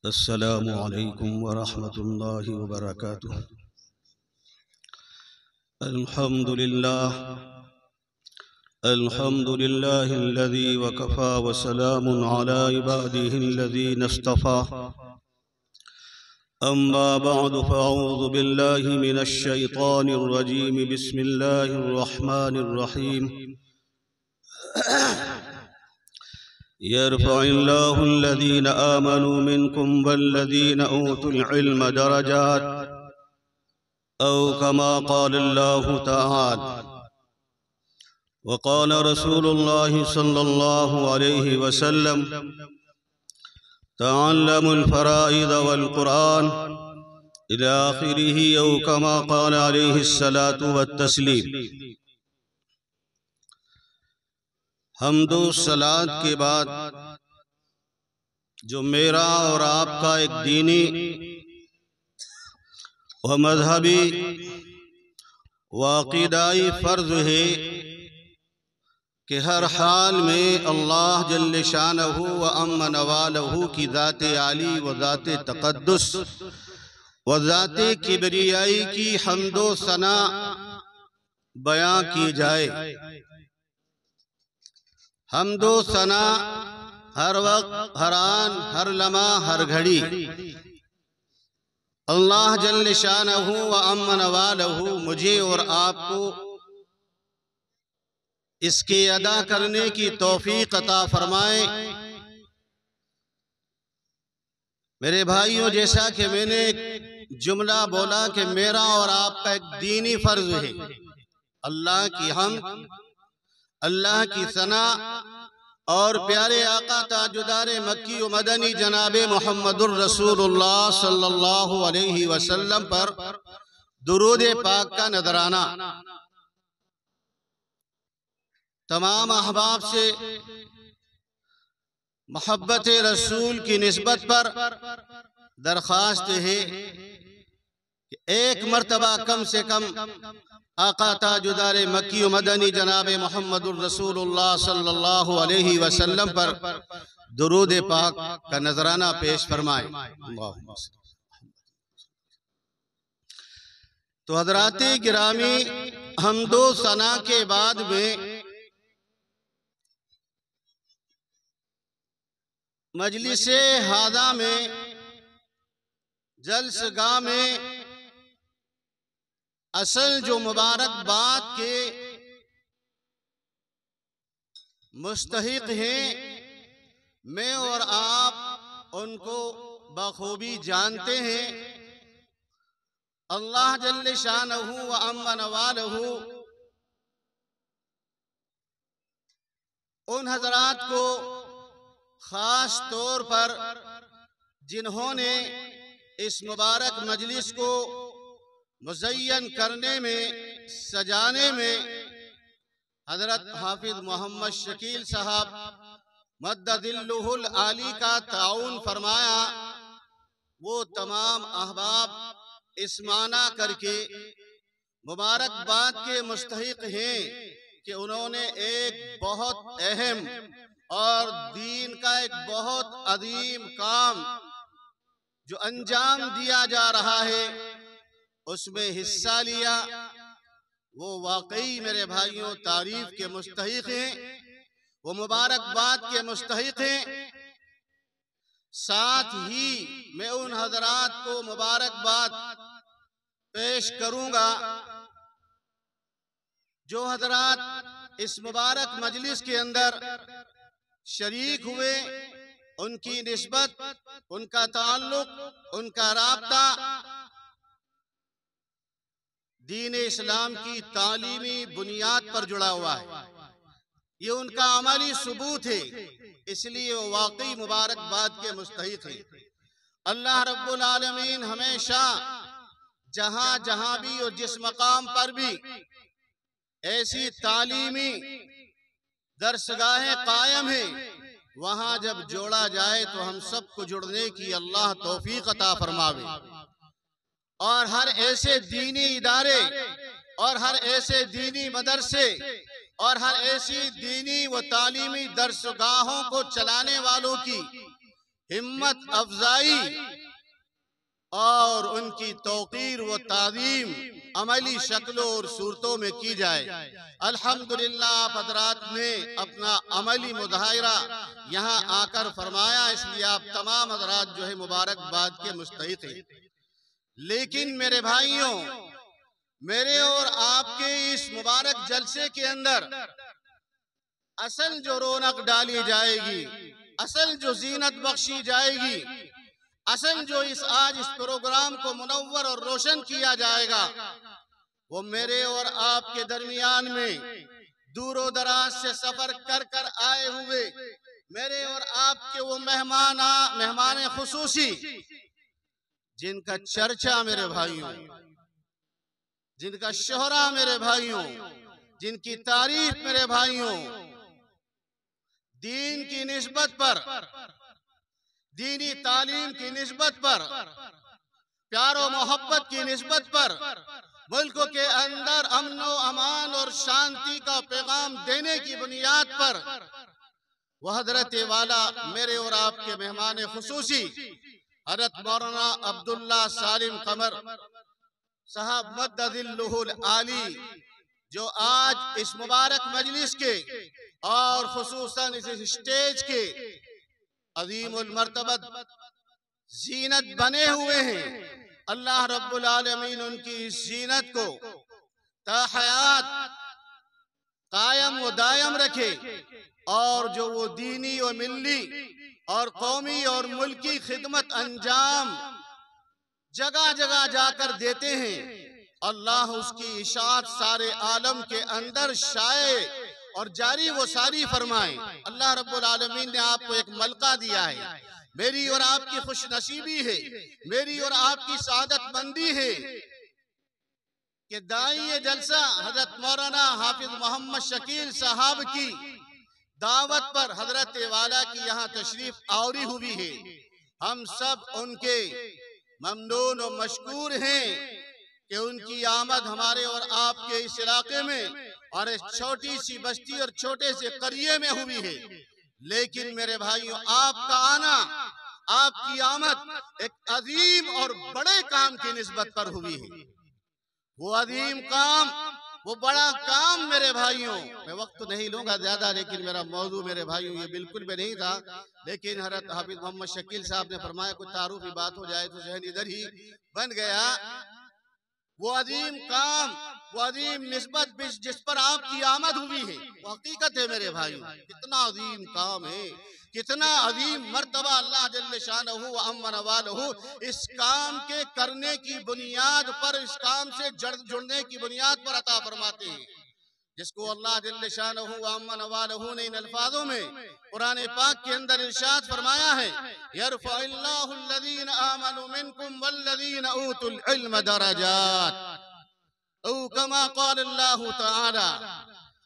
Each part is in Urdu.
السلام عليكم ورحمة الله وبركاته. الحمد لله الذي وكفى وسلام على عباده الذين اصطفى. أما بعد فأعوذ بالله من الشيطان الرجيم. بسم الله الرحمن الرحيم. يرفع الله الذين آمنوا منكم والذين أوتوا العلم درجات، أو كما قال الله تعالى. وقال رسول الله صلى الله عليه وسلم: تعلموا الفرائض والقرآن إلى آخره، أو كما قال عليه الصلاة والتسليم. حمد و صلات کے بعد جو میرا اور آپ کا ایک دینی و مذہبی و عقیدائی فرض ہے کہ ہر حال میں اللہ جل شانہ و عم نوالہ کی ذات عالی و ذات تقدس و ذات کبریائی کی حمد و ثنا بیان کی جائے. حمد و ثنا ہر وقت، ہر آن، ہر لمحہ، ہر گھڑی اللہ جل شانہ و عم نوالہ مجھے اور آپ کو اس کے ادا کرنے کی توفیق عطا فرمائے. میرے بھائیوں، جیسا کہ میں نے ایک جملہ بولا کہ میرا اور آپ کا ایک دینی فرض ہے اللہ کی حمد، اللہ کی ثنا اور پیارے آقا تاجدار مکی و مدنی جناب محمد الرسول اللہ صلی اللہ علیہ وسلم پر درود پاک کا نذرانہ. تمام احباب سے محبت رسول کی نسبت پر درخواست ہے کہ ایک مرتبہ کم سے کم آقا تاجدار مکی و مدنی جناب محمد الرسول اللہ صلی اللہ علیہ وسلم پر درود پاک کا نذرانہ پیش فرمائیں. تو حضرات گرامی، حمد و ثنا کے بعد میں مجلس ہادہ میں، جلسگاہ میں اصل جو مبارک بات کے مستحق ہیں، میں اور آپ ان کو بخوبی جانتے ہیں. اللہ جل شانہ و عم نوالہ ان حضرات کو خاص طور پر جنہوں نے اس مبارک مجلس کو مزین کرنے میں، سجانے میں حضرت حافظ محمد شکیل صاحب مدد ظلہ العالی کا تعاون فرمایا، وہ تمام احباب اس معنی کر کے مبارک بات کے مستحق ہیں کہ انہوں نے ایک بہت اہم اور دین کا ایک بہت عظیم کام جو انجام دیا جا رہا ہے اس میں حصہ لیا. وہ واقعی میرے بھائیوں تعریف کے مستحق ہیں، وہ مبارک بات کے مستحق ہیں. ساتھ ہی میں ان حضرات کو مبارک بات پیش کروں گا جو حضرات اس مبارک مجلس کے اندر شریک ہوئے. ان کی نسبت، ان کا تعلق، ان کا رابطہ دین اسلام کی تعلیمی بنیاد پر جڑا ہوا ہے. یہ ان کا عملی ثبوت ہے، اس لیے وہ واقعی مبارک بات کے مستحق ہیں. اللہ رب العالمین ہمیشہ جہاں جہاں بھی اور جس مقام پر بھی ایسی تعلیمی درسگاہیں قائم ہیں، وہاں جب جوڑا جائے تو ہم سب کو جڑنے کی اللہ توفیق عطا فرماوے. اور ہر ایسے دینی ادارے اور ہر ایسے دینی مدرسے اور ہر ایسی دینی و تعلیمی درسگاہوں کو چلانے والوں کی ہمت افزائی اور ان کی توقیر و تعظیم عملی شکلوں اور صورتوں میں کی جائے۔ الحمدللہ آپ حضرات نے اپنا عملی مظاہرہ یہاں آ کر فرمایا، اس لیے آپ تمام حضرات جو ہے مبارکباد کے مستحق ہیں۔ لیکن میرے بھائیوں، میرے اور آپ کے اس مبارک جلسے کے اندر اصل جو رونق ڈالی جائے گی، اصل جو زینت بخشی جائے گی، اصل جو آج اس پروگرام کو منور اور روشن کیا جائے گا، وہ میرے اور آپ کے درمیان میں دور و دراز سے سفر کر کر آئے ہوئے میرے اور آپ کے وہ مہمان خصوصی، جن کا چرچا میرے بھائیوں، جن کا شہرہ میرے بھائیوں، جن کی تعریف میرے بھائیوں، دین کی نسبت پر، دینی تعلیم کی نسبت پر، پیار و محبت کی نسبت پر، ملک کے اندر امن و امان اور شانتی کا پیغام دینے کی بنیاد پر وہ حضرت والا میرے اور آپ کے مہمان خصوصی حضرت مولانا عبداللہ سالم قمر صاحب مدد اللہ العالی، جو آج اس مبارک مجلس کے اور خصوصاً اس اسٹیج کے عظیم المرتبت زینت بنے ہوئے ہیں، اللہ رب العالمین ان کی اس زینت کو تا حیات قائم و دائم رکھے، اور جو وہ دینی و ملی اور قومی اور ملکی خدمت انجام جگہ جگہ جا کر دیتے ہیں، اللہ اس کی اشاعت سارے عالم کے اندر شائع اور جاری و ساری فرمائیں۔ اللہ رب العالمین نے آپ کو ایک ملکہ دیا ہے، میری اور آپ کی خوش نصیبی ہے، میری اور آپ کی سعادت مندی ہے کہ داعی جلسہ حضرت مولانا حافظ محمد شکیل صاحب کی دعوت پر حضرت والا کی یہاں تشریف آوری ہوئی ہے۔ ہم سب ان کے ممنون و مشکور ہیں کہ ان کی آمد ہمارے اور آپ کے اس علاقے میں اور اس چھوٹی سی بستی اور چھوٹے سے قریے میں ہوئی ہے، لیکن میرے بھائیوں، آپ کا آنا، آپ کی آمد ایک عظیم اور بڑے کام کی نسبت پر ہوئی ہے۔ وہ عظیم کام، وہ بڑا کام میرے بھائیوں، میں وقت نہیں لوں گا زیادہ، لیکن میرا موضوع میرے بھائیوں یہ بالکل بھی نہیں تھا، لیکن حضرت حافظ محمد شکیل صاحب نے فرمایا کوئی تعارفی بات ہو جائے تو ذہن ادھر ہی بن گیا۔ وہ عظیم کام، وہ عظیم نسبت جس پر آپ کی آمد ہوئی ہے، وہ حقیقت ہے میرے بھائیوں، کتنا عظیم کام ہے، کتنا عظیم مرتبہ اللہ جل شانہ و عم نوالہ اس کام کے کرنے کی بنیاد پر، اس کام سے جڑنے کی بنیاد پر عطا فرماتے ہیں، جس کو اللہ جل شانہ و عم نوالہ نے ان الفاظوں میں قرآن پاک کے اندر ارشاد فرمایا ہے، یرفع اللہ الذین آمنوا منکم والذین اوتوا العلم درجات، او کما قال اللہ تعالی،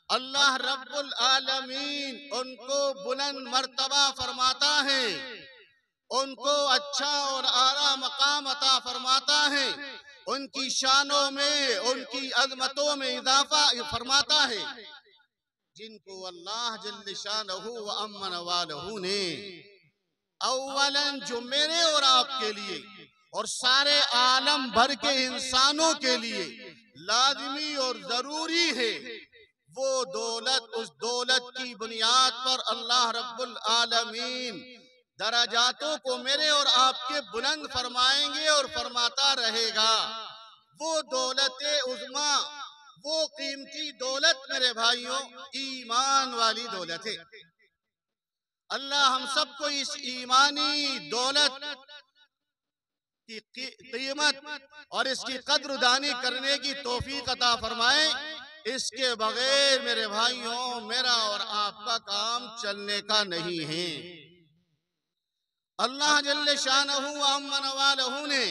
اللہ رب العالمین ان کو بلند مرتبہ فرماتا ہے، ان کو اچھا اور اعلیٰ مقام عطا فرماتا ہے، ان کی شانوں میں، ان کی عظمتوں میں اضافہ فرماتا ہے، جن کو اللہ جل شانہ و عم نوالہ نے اولاً جو میرے اور آپ کے لیے اور سارے عالم بھر کے انسانوں کے لیے لازمی اور ضروری ہے، وہ دولت، اس دولت کی بنیاد پر اللہ رب العالمین درجاتوں کو میرے اور آپ کے بلند فرمائیں گے اور فرماتا رہے گا۔ وہ دولت عظمیٰ، وہ قیمتی دولت میرے بھائیوں ایمان والی دولت ہے۔ اللہ ہم سب کو اس ایمانی دولت کی قیمت اور اس کی قدر دانی کرنے کی توفیق عطا فرمائے۔ اس کے بغیر میرے بھائیوں میرا اور آپ کا کام چلنے کا نہیں ہے۔ اللہ جل شانہ و عم نوالہ نے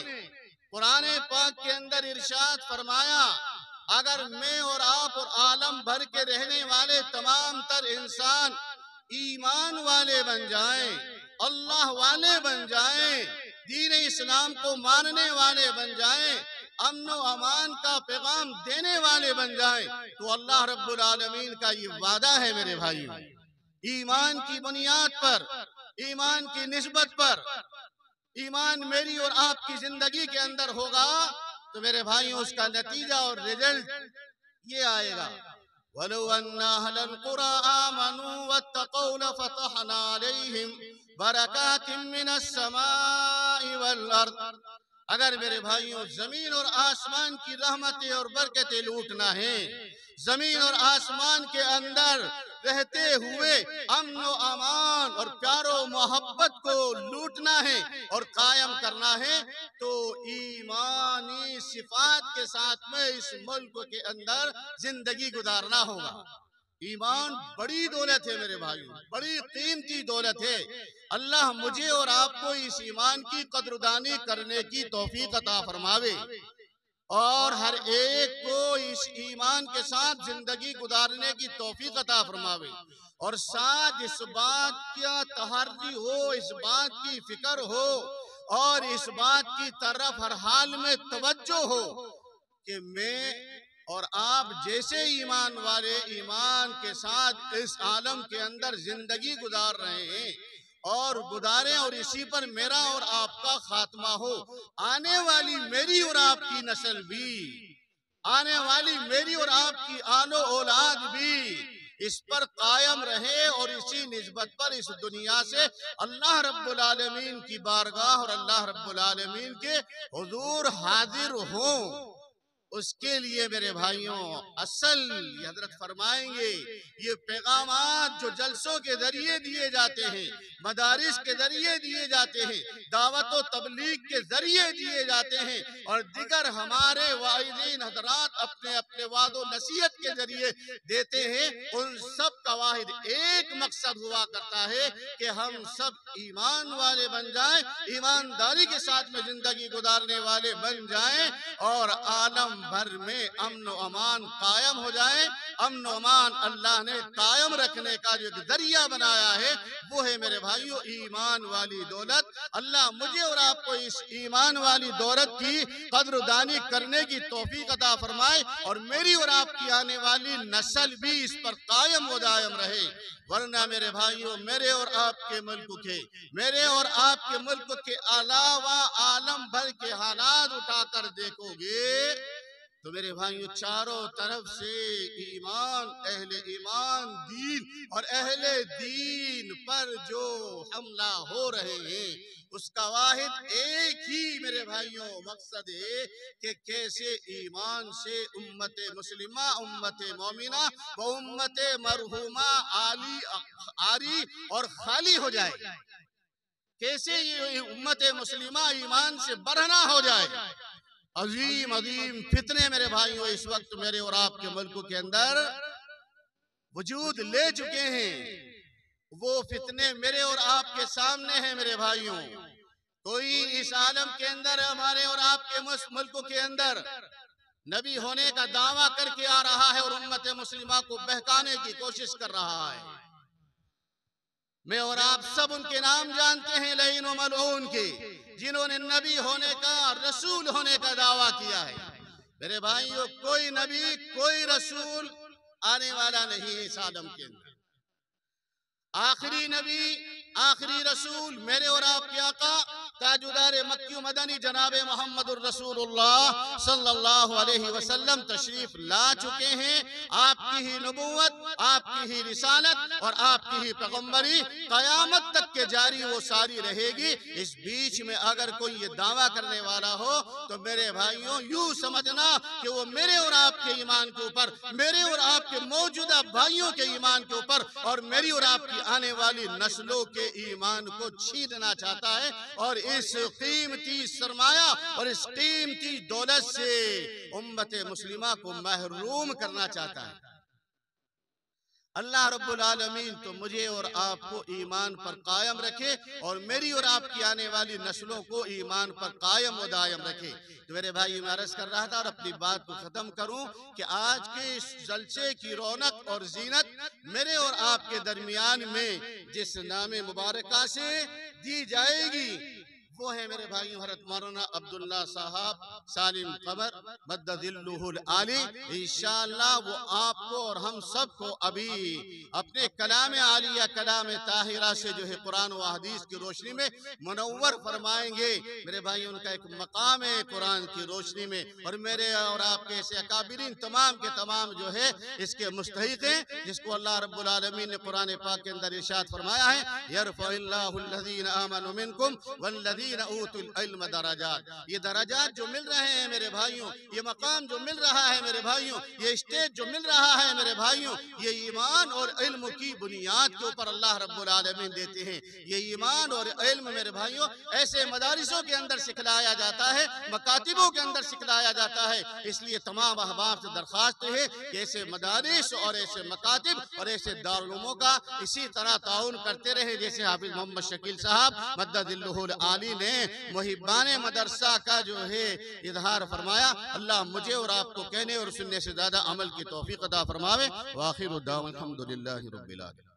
قرآن پاک کے اندر ارشاد فرمایا، اگر میں اور آپ اور عالم بھر کے رہنے والے تمام تر انسان ایمان والے بن جائیں، اللہ والے بن جائیں، دین اسلام کو ماننے والے بن جائیں، امن و امان کا پیغام دینے والے بن جائیں، تو اللہ رب العالمین کا یہ وعدہ ہے میرے بھائیوں، ایمان کی بنیاد پر ایمان کی نسبت پر ایمان میری اور آپ کی زندگی کے اندر ہوگا تو میرے بھائیوں اس کا نتیجہ اور رزلٹ یہ آئے گا وَلَوْ أَنَّ أَهْلَ الْقُرَىٰ آمَنُوا وَاتَّقَوْا لَفَتَحْنَا عَلَيْهِمْ بَرَكَاتٍ مِّنَ السَّمَاءِ وَالْأَرْضِ اگر میرے بھائیوں زمین اور آسمان کی رحمتیں اور برکتیں لوٹنا ہے، زمین اور آسمان کے اندر رہتے ہوئے امن و امان اور پیار و محبت کو لوٹنا ہے اور قائم کرنا ہے تو ایمانی صفات کے ساتھ میں اس ملک کے اندر زندگی گزارنا ہوگا۔ ایمان بڑی دولت ہے میرے بھائیوں، بڑی قیمتی دولت ہے۔ اللہ مجھے اور آپ کو اس ایمان کی قدردانی کرنے کی توفیق عطا فرماوے اور ہر ایک کو اس ایمان کے ساتھ زندگی گزارنے کی توفیق عطا فرماوے اور ساتھ اس بات کا تحری ہو، اس بات کی فکر ہو اور اس بات کی طرف ہر حال میں توجہ ہو کہ میں اور آپ جیسے ایمان والے ایمان کے ساتھ اس عالم کے اندر زندگی گزار رہے ہیں اور گزاریں اور اسی پر میرا اور آپ کا خاتمہ ہو، آنے والی میری اور آپ کی نسل بھی، آنے والی میری اور آپ کی آل و اولاد بھی اس پر قائم رہے اور اسی نسبت پر اس دنیا سے اللہ رب العالمین کی بارگاہ اور اللہ رب العالمین کے حضور حاضر ہوں۔ اس کے لیے میرے بھائیوں اصل یہ حضرت فرمائیں گے یہ پیغامات جو جلسوں کے ذریعے دیے جاتے ہیں، مدارس کے ذریعے دیے جاتے ہیں، دعوت و تبلیغ کے ذریعے دیے جاتے ہیں اور دیگر ہمارے واعظین حضرات اپنے اپنے وعد و نصیحت کے ذریعے دیتے ہیں، ان سب کا واحد ایک مقصد ہوا کرتا ہے کہ ہم سب ایمان والے بن جائیں، ایمانداری کے ساتھ میں زندگی گزارنے والے بن جائیں اور عالم بھر میں امن و امان قائم ہو جائے۔ امن و امان اللہ نے قائم رکھنے کا جو ذریعہ بنایا ہے وہ ہے میرے بھائیوں ایمان والی دولت۔ اللہ مجھے اور آپ کو اس ایمان والی دولت کی قدر دانی کرنے کی توفیق عطا فرمائے اور میری اور آپ کی آنے والی نسل بھی اس پر قائم و دائم رہے، ورنہ میرے بھائیوں میرے اور آپ کے ملک کے علاوہ عالم بھر کے حالات اٹھا کر دیکھو گے تو میرے بھائیوں چاروں طرف سے ایمان، اہل ایمان دین اور اہل دین پر جو حملہ ہو رہے ہیں اس کا واحد ایک ہی میرے بھائیوں مقصد ہے کہ کیسے ایمان سے امت مسلمہ، امت مومنہ و امت مرحومہ عاری اور خالی ہو جائے، کیسے یہ امت مسلمہ ایمان سے برہنہ ہو جائے۔ عظیم عظیم فتنے میرے بھائیوں اس وقت میرے اور آپ کے ملک کے اندر وجود لے چکے ہیں، وہ فتنے میرے اور آپ کے سامنے ہیں میرے بھائیوں۔ کوئی اس عالم کے اندر ہمارے اور آپ کے ملک کے اندر نبی ہونے کا دعویٰ کر کے آ رہا ہے اور امت مسلمہ کو بہکانے کی کوشش کر رہا ہے۔ میں اور آپ سب ان کے نام جانتے ہیں لعین و ملعون کے، جنہوں نے نبی ہونے کا، رسول ہونے کا دعویٰ کیا ہے۔ میرے بھائیوں کوئی نبی، کوئی رسول آنے والا نہیں ہے اس عالم کے اندر۔ آخری نبی، آخری رسول میرے اور آپ کے آقا تاجدار مکی و مدنی جناب محمد الرسول اللہ صلی اللہ علیہ وسلم تشریف لا چکے ہیں۔ آپ کی ہی نبوت، آپ کی ہی رسالت اور آپ کی ہی پیغمبری قیامت تک کے جاری وہ ساری رہے گی۔ اس بیچ میں اگر کوئی یہ دعویٰ کرنے والا ہو تو میرے بھائیوں یوں سمجھنا کہ وہ میرے اور آپ کے ایمان کے اوپر، میرے اور آپ کے موجودہ بھائیوں کے ایمان کے اوپر اور میری اور آپ کی آنے والی نسلوں کے ایمان کو چھیننا چاہتا ہے اور اس قیمتی سرمایہ اور اس قیمتی دولت سے امت مسلمہ کو محروم کرنا چاہتا ہے۔ اللہ رب العالمین تو مجھے اور آپ کو ایمان پر قائم رکھے اور میری اور آپ کی آنے والی نسلوں کو ایمان پر قائم و دائم رکھے۔ تو میرے بھائی میں عرض کر رہا تھا اور اپنی بات کو ختم کروں کہ آج کے اس جلسے کی رونق اور زینت میرے اور آپ کے درمیان میں جس نام مبارکہ سے دی جائے گی وہ ہے میرے بھائیوں حضرت مولانا عبداللہ صاحب سالم قبر مد ظلہ العالی. انشاءاللہ وہ آپ کو اور ہم سب کو ابھی اپنے کلام عالیہ کلام طاہرہ سے جو ہے قرآن و حدیث کی روشنی میں منور فرمائیں گے. میرے بھائیوں ان کا ایک مقام ہے قرآن کی روشنی میں، اور میرے اور آپ کے ایسے اکابرین تمام کے تمام جو ہے اس کے مستحق ہیں، جس کو اللہ رب العالمین نے قرآن پاک کے اندر ارشاد فرمایا ہے یرفع اللہ الذین آمنوا منکم والذین اوتوا العلم درجات. یہ درجات جو مل رہے ہیں میرے بھائیوں، یہ مقام جو مل رہا ہے میرے بھائیوں، یہ اسٹیج جو مل رہا ہے میرے بھائیوں، یہ ایمان اور علم کی بنیاد کے اوپر اللہ رب العالمین دیتے ہیں. یہ ایمان اور علم میرے بھائیوں ایسے مدارسوں کے اندر سکھلایا جاتا ہے، مکاتبوں کے اندر سکھلایا جاتا ہے. اس لیے تمام احباب سے درخواست ہے کہ ایسے مدارس اور ایسے مکاتب اور ایسے دارالعلوموں کا اسی طرح تعاون کرتے رہے جیسے حافظ محمد شکیل صاحب مد ظلہ العالی نے محبان مدرسہ کا جو ہے اظہار فرمایا. اللہ مجھے اور آپ کو کہنے اور سننے سے زیادہ عمل کی توفیق عطا فرماوے. وآخر دعوانا الحمدللہ رب العالمین.